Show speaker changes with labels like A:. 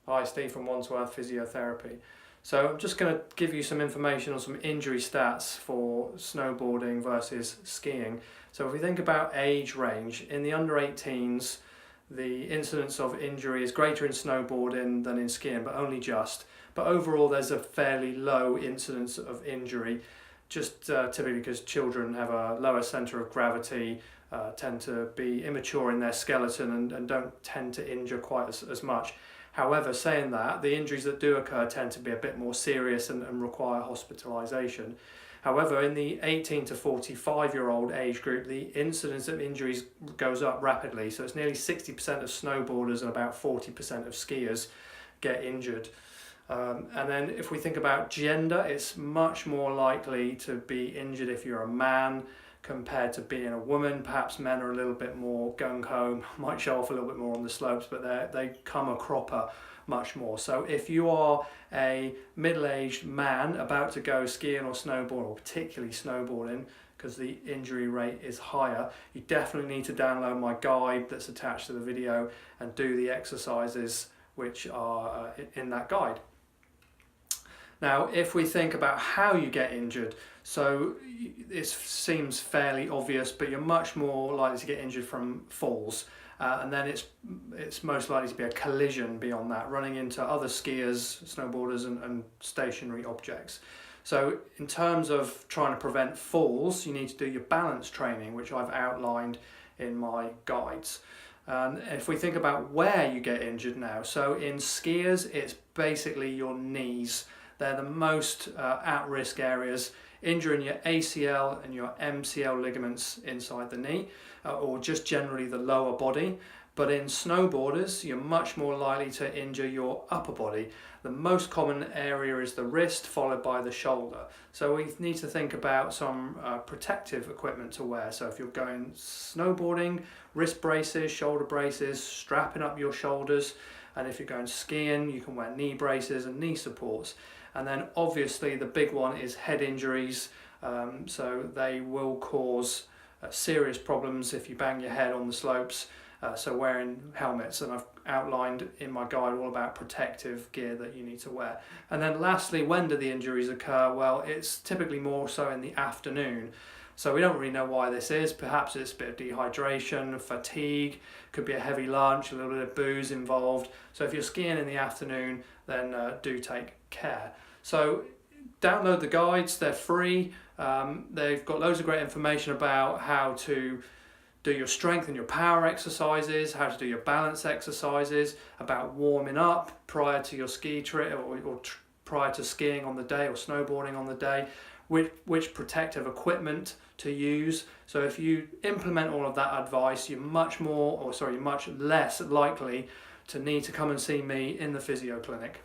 A: Hi, Steve from Wandsworth Physiotherapy. So I'm just going to give you some information on some injury stats for snowboarding versus skiing. So if we think about age range, in the under 18s, the incidence of injury is greater in snowboarding than in skiing, but only just. But overall, there's a fairly low incidence of injury, just typically because children have a lower centre of gravity, tend to be immature in their skeleton and don't tend to injure quite as much. However, saying that, the injuries that do occur tend to be a bit more serious and require hospitalisation. However, in the 18 to 45-year-old age group, the incidence of injuries goes up rapidly. So it's nearly 60% of snowboarders and about 40% of skiers get injured. And then if we think about gender, it's much more likely to be injured if you're a man compared to being a woman. Perhaps men are a little bit more gung-ho, might show off a little bit more on the slopes, but they come a cropper much more. So if you are a middle-aged man about to go skiing or snowboard, or particularly snowboarding, because the injury rate is higher, you definitely need to download my guide that's attached to the video and do the exercises which are in that guide. Now, if we think about how you get injured, so it seems fairly obvious, but you're much more likely to get injured from falls. And then it's most likely to be a collision beyond that, running into other skiers, snowboarders and stationary objects. So in terms of trying to prevent falls, you need to do your balance training, which I've outlined in my guides. And if we think about where you get injured now, so in skiers, it's basically your knees. They're the most at-risk areas, injuring your ACL and your MCL ligaments inside the knee, or just generally the lower body. But in snowboarders, you're much more likely to injure your upper body. The most common area is the wrist, followed by the shoulder. So we need to think about some protective equipment to wear. So if you're going snowboarding, wrist braces, shoulder braces, strapping up your shoulders. And if you're going skiing, you can wear knee braces and knee supports. And then obviously the big one is head injuries. So they will cause serious problems if you bang your head on the slopes. So wearing helmets, and I've outlined in my guide all about protective gear that you need to wear. And then lastly, when do the injuries occur? Well, it's typically more so in the afternoon. So we don't really know why this is. Perhaps it's a bit of dehydration, fatigue, could be a heavy lunch, a little bit of booze involved. So if you're skiing in the afternoon, then do take care. So download the guides, they're free. They've got loads of great information about how to do your strength and your power exercises, how to do your balance exercises, about warming up prior to your ski trip or prior to skiing on the day or snowboarding on the day, which protective equipment to use. So if you implement all of that advice, you're much less likely to need to come and see me in the physio clinic.